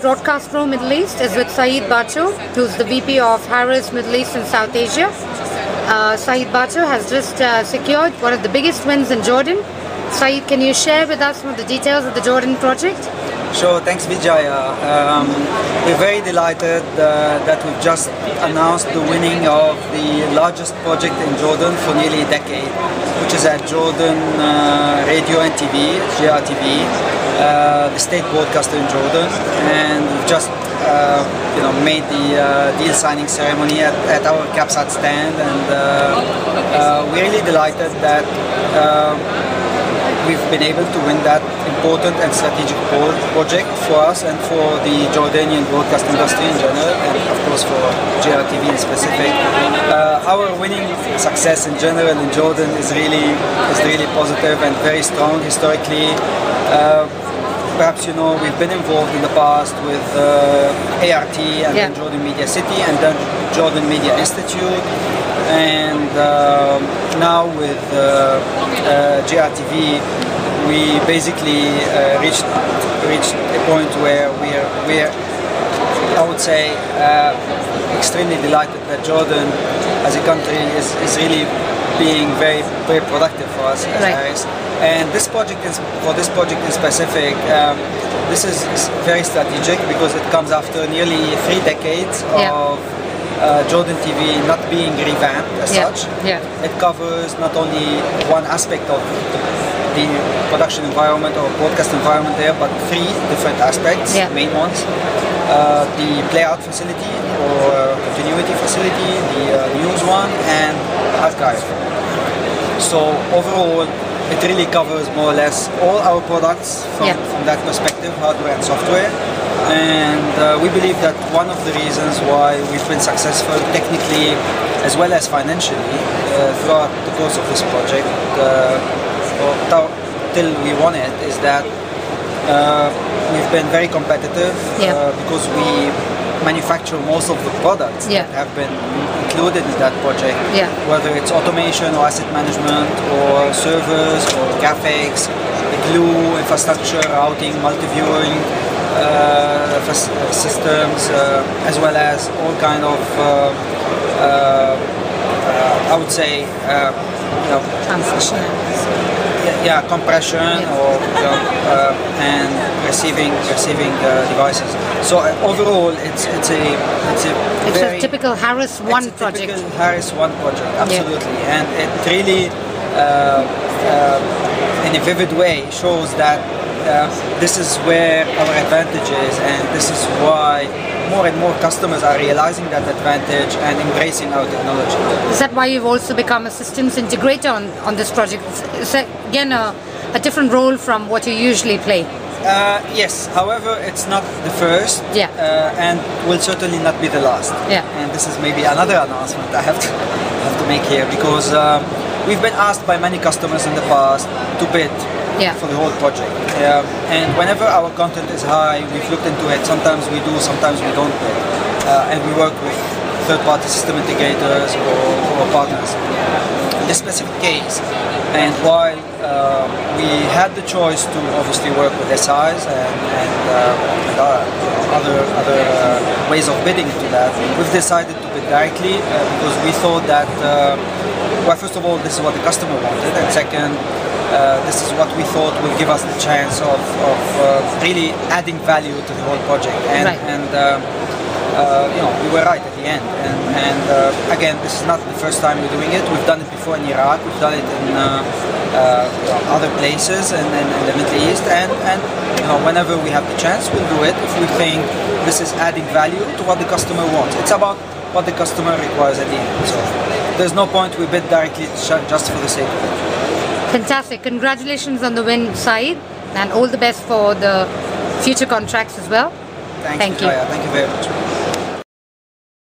Broadcast Pro Middle East is with Saeed Bacho, who's the VP of Harris Middle East and South Asia. Saeed Bacho has just secured one of the biggest wins in Jordan. Saeed, can you share with us some of the details of the Jordan project? Sure, thanks Vijaya. We're very delighted that we've just announced the winning of the largest project in Jordan for nearly a decade, which is at Jordan Radio and TV, JRTV, the state broadcaster in Jordan, and we've just made the deal signing ceremony at our CapSat stand, and we're really delighted that we've been able to win that important and strategic project for us and for the Jordanian broadcast industry in general, and of course for JRTV in specific. Our winning success in general in Jordan is really positive and very strong historically. Perhaps you know we've been involved in the past with ART and then Jordan Media City and then Jordan Media Institute, and now with JRTV we basically reached a point where we're I would say extremely delighted that Jordan as a country is really being very productive for us as Harris. And this project for this project in specific, this is very strategic because it comes after nearly 3 decades of Jordan TV not being revamped as such. It covers not only one aspect of the production environment or broadcast environment there, but 3 different aspects, main ones. The playout facility or continuity facility, the news one, and archive. So overall, it really covers more or less all our products from that perspective, hardware and software. And we believe that one of the reasons why we've been successful technically as well as financially throughout the course of this project till we won it is that we've been very competitive because we manufacture most of the products that have been included in that project, whether it's automation or asset management or servers or graphics, the glue, infrastructure, routing, multi-viewing systems, as well as all kind of I would say compression or and receiving devices. So overall, it's a typical Harris One project. Typical Harris One project, absolutely, and it really, in a vivid way, shows that this is where our advantage is, and this is why more and more customers are realizing that advantage and embracing our technology. Is that why you've also become a systems integrator on this project? Is that, again, a different role from what you usually play? Yes, however, it's not the first, and will certainly not be the last. And this is maybe another announcement I have to make here, because we've been asked by many customers in the past to bid for the whole project. And whenever our content is high, we've looked into it. Sometimes we do, sometimes we don't bid. And we work with third-party system integrators or partners. In this specific case, and while we had the choice to obviously work with SIs and other ways of bidding into that, we've decided to bid directly because we thought that, well, first of all, this is what the customer wanted, and second, this is what we thought will give us the chance of really adding value to the whole project. And we were right at the end. And again, this is not the first time we're doing it. We've done it before in Iraq. We've done it in other places and in the Middle East. And whenever we have the chance, we'll do it if we think this is adding value to what the customer wants. It's about what the customer requires at the end. So there's no point we bid directly just for the sake of it. Fantastic. Congratulations on the win, Saeed, and all the best for the future contracts as well. Thank you. Thank you very much.